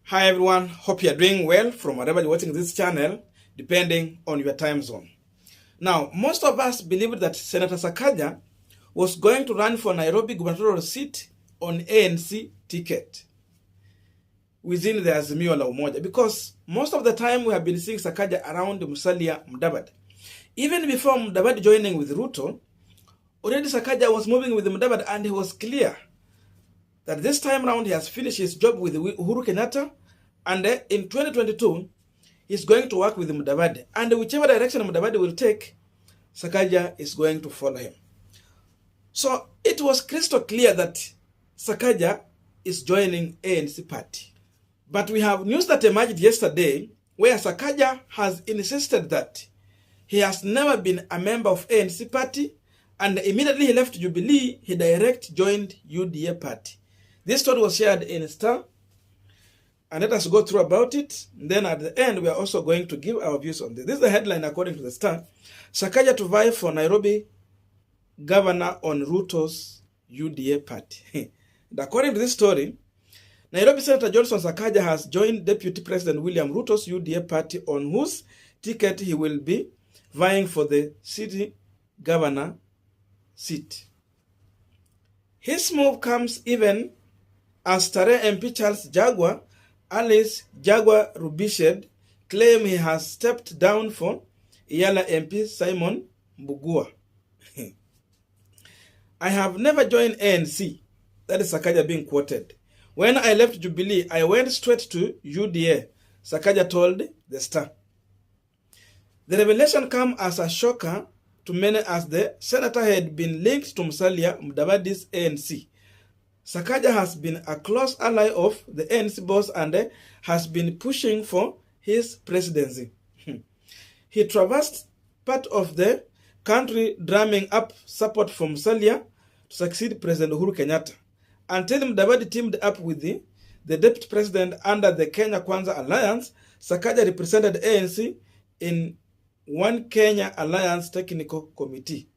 Hi everyone, hope you are doing well from wherever you're watching this channel, depending on your time zone. Now, most of us believed that Senator Sakaja was going to run for Nairobi gubernatorial seat on ANC ticket within the Azimio la Umoja, because most of the time we have been seeing Sakaja around Musalia Mudavadi. Even before Mudavadi joining with Ruto, already Sakaja was moving with Mudavadi, and he was clear that this time around he has finished his job with Uhuru Kenyatta, and in 2022 he's going to work with Mudavadi, and whichever direction Mudavadi will take, Sakaja is going to follow him. So it was crystal clear that Sakaja is joining ANC party. But we have news that emerged yesterday where Sakaja has insisted that he has never been a member of ANC party, and immediately he left Jubilee, he direct joined UDA party. This story was shared in Stureh, and let us go through about it. And then at the end, we are also going to give our views on this. This is the headline according to the Stureh. Sakaja to vie for Nairobi governor on Ruto's UDA party. And according to this story, Nairobi Senator Johnston Sakaja has joined Deputy President William Ruto's UDA party, on whose ticket he will be vying for the city governor seat. His move comes even as Stureh MP Charles Jaguar, Alice Jaguar Rubished, claim he has stepped down for Iyala MP Simon Mbugua. I have never joined ANC, that is Sakaja being quoted. When I left Jubilee, I went straight to UDA, Sakaja told the Stureh. The revelation came as a shocker to many, as the senator had been linked to Musalia Mudavadi's ANC. Sakaja has been a close ally of the ANC boss and has been pushing for his presidency. He traversed part of the country drumming up support from Musalia to succeed President Uhuru Kenyatta, until Mudavadi teamed up with the deputy president under the Kenya Kwanza Alliance. Sakaja represented ANC in One Kenya Alliance Technical Committee.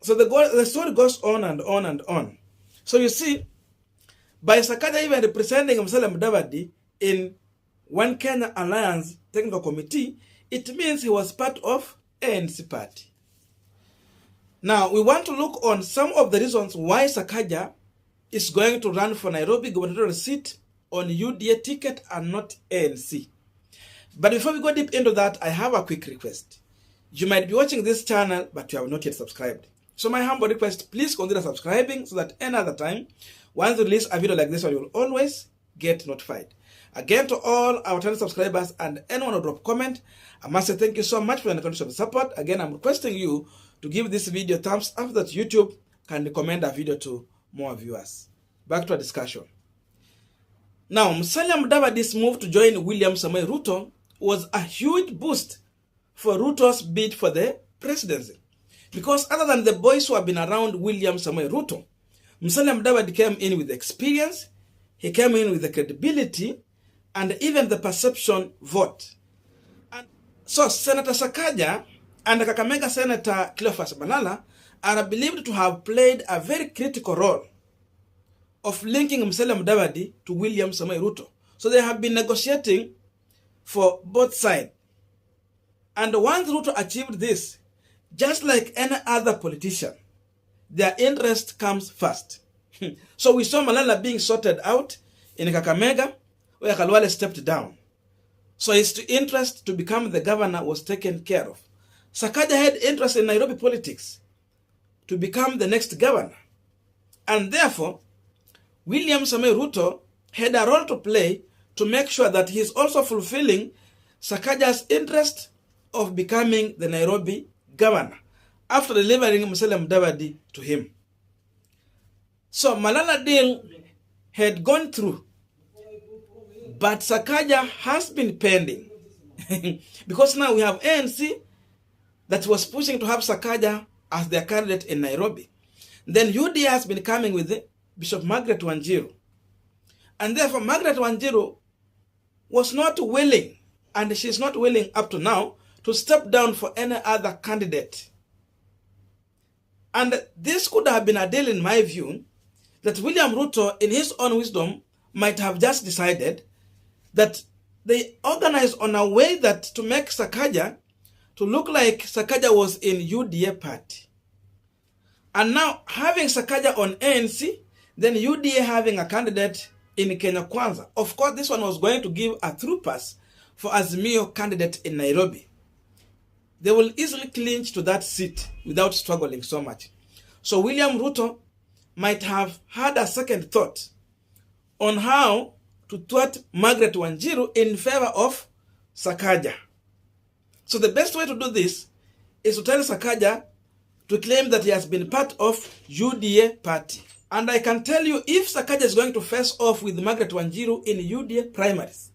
So the story goes on and on and on. So you see, by Sakaja even representing Musalia Mudavadi in One Kenya Alliance Technical Committee, it means he was part of ANC party. Now, we want to look on some of the reasons why Sakaja is going to run for Nairobi gubernatorial seat on UDA ticket and not ANC. But before we go deep into that, I have a quick request. You might be watching this channel, but you have not yet subscribed. So my humble request, please consider subscribing so that any other time, once we release a video like this one, you will always get notified. Again, to all our channel subscribers and anyone who drop comment, I must say thank you so much for your unconditional support. Again, I'm requesting you to give this video a thumbs up so that YouTube can recommend our video to more viewers. Back to our discussion. Now, Musalia Mudavadi's move to join William Ruto was a huge boost for Ruto's bid for the presidency. Because other than the boys who have been around William Ruto, Musalia Mudavadi came in with experience, he came in with the credibility, and even the perception vote. And so Senator Sakaja and Kakamega Senator Cleophas Malala are believed to have played a very critical role of linking Musalia Mudavadi to William Ruto. So they have been negotiating for both sides. And once Ruto achieved this, just like any other politician, their interest comes first. So we saw Malala being sorted out in Kakamega, where Kalwale stepped down. So his interest to become the governor was taken care of. Sakaja had interest in Nairobi politics to become the next governor. And therefore, William Ruto had a role to play to make sure that he is also fulfilling Sakaja's interest of becoming the Nairobi governor after delivering Musalia Mudavadi to him. So Malala deal had gone through, but Sakaja has been pending because now we have ANC that was pushing to have Sakaja as their candidate in Nairobi. Then UDA has been coming with Bishop Margaret Wanjiru, and therefore Margret Wanjiru was not willing, and she is not willing up to now, to step down for any other candidate. And this could have been a deal, in my view, that William Ruto, in his own wisdom, might have just decided that they organized on a way that to make Sakaja to look like Sakaja was in UDA party. And now having Sakaja on ANC, then UDA having a candidate in Kenya Kwanza. Of course, this one was going to give a through pass for Azimio candidate in Nairobi. They will easily clinch to that seat without struggling so much. So William Ruto might have had a second thought on how to thwart Margret Wanjiru in favor of Sakaja. So the best way to do this is to tell Sakaja to claim that he has been part of UDA party. And I can tell you, if Sakaja is going to face off with Margret Wanjiru in UDA primaries,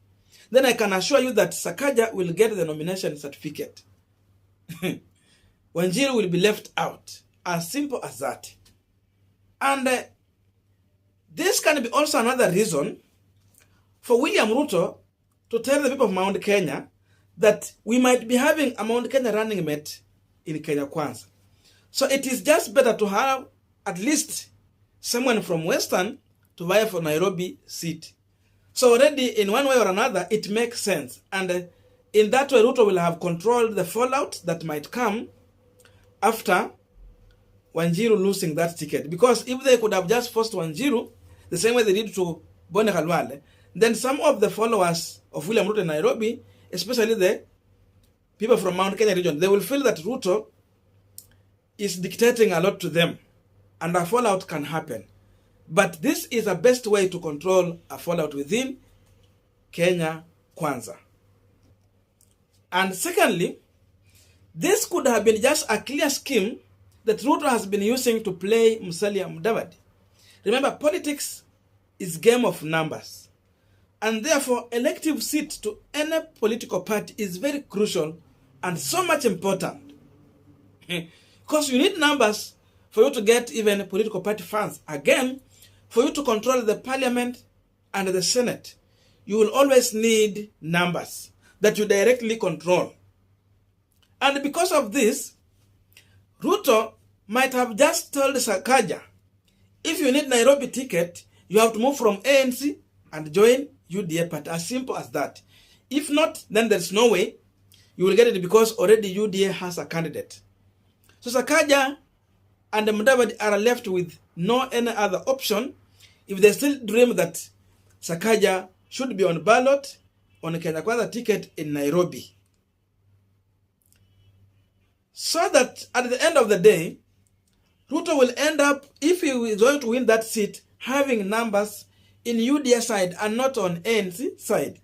then I can assure you that Sakaja will get the nomination certificate. Wanjiru will be left out. As simple as that. And this can be also another reason for William Ruto to tell the people of Mount Kenya that we might be having a Mount Kenya running mate in Kenya Kwanza. So it is just better to have at least someone from Western to vie for Nairobi seat. So already in one way or another, it makes sense. And in that way, Ruto will have controlled the fallout that might come after Wanjiru losing that ticket. Because if they could have just forced Wanjiru, the same way they did to Bone Khalwale, then some of the followers of William Ruto in Nairobi, especially the people from Mount Kenya region, they will feel that Ruto is dictating a lot to them, and a fallout can happen. But this is the best way to control a fallout within Kenya Kwanza. And secondly, this could have been just a clear scheme that Ruto has been using to play Musalia Mudavadi. Remember, politics is a game of numbers. And therefore, elective seat to any political party is very crucial and so much important. Because you need numbers for you to get even political party funds. Again, for you to control the parliament and the Senate, you will always need numbers that you directly control. And because of this, Ruto might have just told Sakaja, if you need Nairobi ticket, you have to move from ANC and join UDA party. As simple as that. If not, then there's no way you will get it, because already UDA has a candidate. So Sakaja and Mudavadi are left with no any other option if they still dream that Sakaja should be on ballot on a Kenya Kwanza ticket in Nairobi. So that at the end of the day, Ruto will end up, if he is going to win that seat, having numbers in UDA side and not on ANC side.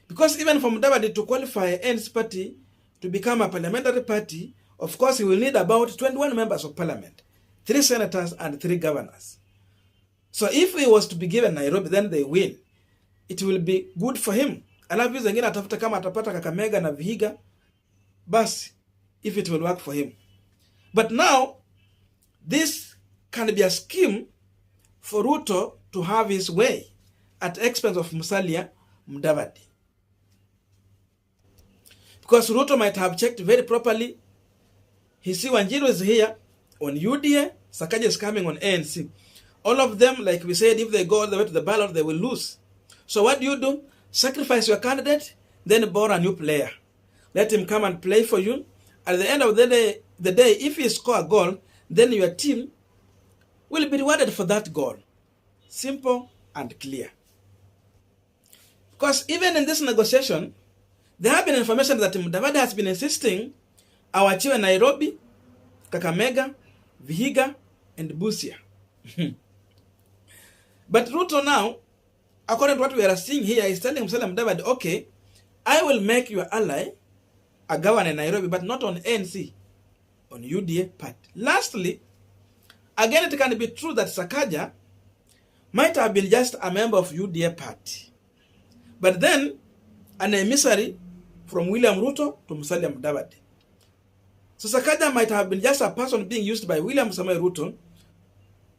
Because even for Mudavadi to qualify ANC party to become a parliamentary party, of course he will need about 21 members of parliament, 3 senators and 3 governors. So if he was to be given Nairobi, then they win. It will be good for him. Alafu zingine atafuta kama atapata Kakamega na Vihiga, basi, if it will work for him. But now, this can be a scheme for Ruto to have his way at the expense of Musalia Mudavadi. Because Ruto might have checked very properly. He see Wanjiru is here on UDA, Sakaja is coming on ANC. All of them, like we said, if they go all the way to the ballot, they will lose. So what do? Sacrifice your candidate, then borrow a new player. Let him come and play for you. At the end of the day, if you score a goal, then your team will be rewarded for that goal. Simple and clear. Because even in this negotiation, there have been information that Mudavadi has been insisting awachiwe Nairobi, Kakamega, Vihiga, and Busia. But Ruto now, according to what we are seeing here, is telling Musalia Mudavadi, okay, I will make your ally a governor in Nairobi, but not on ANC, on UDA party. Lastly, again, it can be true that Sakaja might have been just a member of UDA party, but then an emissary from William Ruto to Musalia Mudavadi. So Sakaja might have been just a person being used by William Samoei Ruto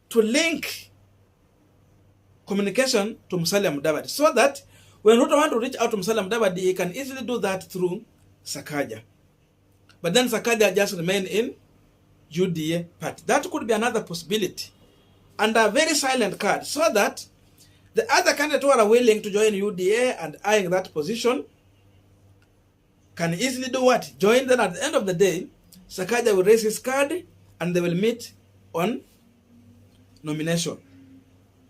to link communication to Musalia Mudavadi, so that when Ruto wants to reach out to Musalia Mudavadi, he can easily do that through Sakaja. But then Sakaja just remain in UDA party. That could be another possibility. And a very silent card, so that The other candidates who are willing to join UDA and eyeing that position can easily do what? Join them. At the end of the day, Sakaja will raise his card and they will meet on nomination.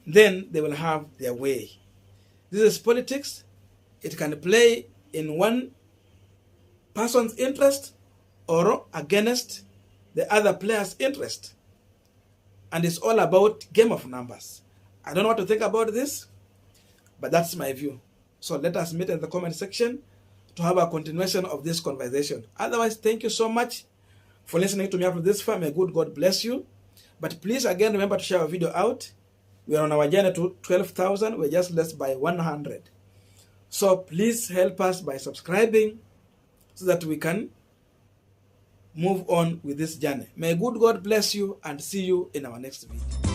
Then they will have their way. This is politics. It can play in one person's interest or against the other player's interest. And it's all about game of numbers. I don't know what to think about this, but that's my view. So let us meet in the comment section to have a continuation of this conversation. Otherwise, thank you so much for listening to me up to this far. May good God bless you. But please, again, remember to share our video out. We are on our journey to 12,000. We're just less by 100. So please help us by subscribing so that we can move on with this journey. May good God bless you and see you in our next video.